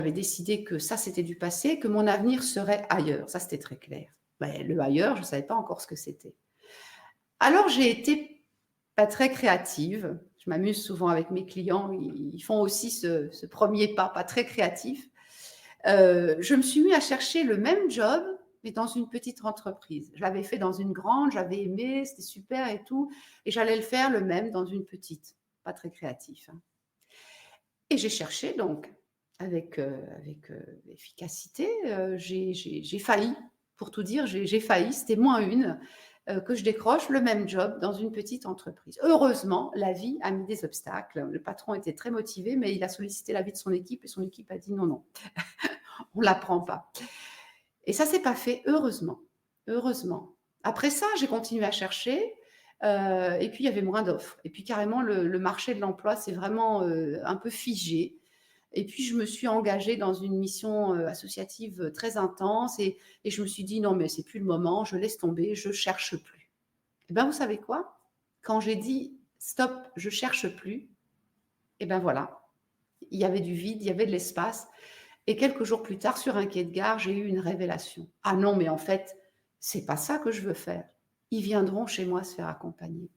j'avais décidé que ça, c'était du passé, que mon avenir serait ailleurs. Ça, c'était très clair. Ben, le ailleurs, je ne savais pas encore ce que c'était. Alors, j'ai été pas très créative. Je m'amuse souvent avec mes clients, ils font aussi ce premier pas très créatif. Je me suis mis à chercher le même job, mais dans une petite entreprise. Je l'avais fait dans une grande, j'avais aimé, c'était super et tout, et j'allais le faire le même dans une petite, pas très créatif, hein. Et j'ai cherché donc avec efficacité, j'ai failli, pour tout dire, j'ai failli, c'était -1, que je décroche le même job dans une petite entreprise. Heureusement, la vie a mis des obstacles. Le patron était très motivé, mais il a sollicité l'avis de son équipe et son équipe a dit: «Non, non, on la prend pas». Et ça s'est pas fait, heureusement, heureusement. Après ça, j'ai continué à chercher, et puis il y avait moins d'offres et puis carrément le marché de l'emploi s'est vraiment, un peu figé et puis je me suis engagée dans une mission, associative, très intense et je me suis dit: «Non mais c'est plus le moment, je laisse tomber, je cherche plus». Et ben, vous savez quoi? Quand j'ai dit: «Stop, je cherche plus», et ben voilà, il y avait du vide, il y avait de l'espace et quelques jours plus tard, sur un quai de gare, j'ai eu une révélation. Ah non, mais en fait, c'est pas ça que je veux faire. Ils viendront chez moi se faire accompagner.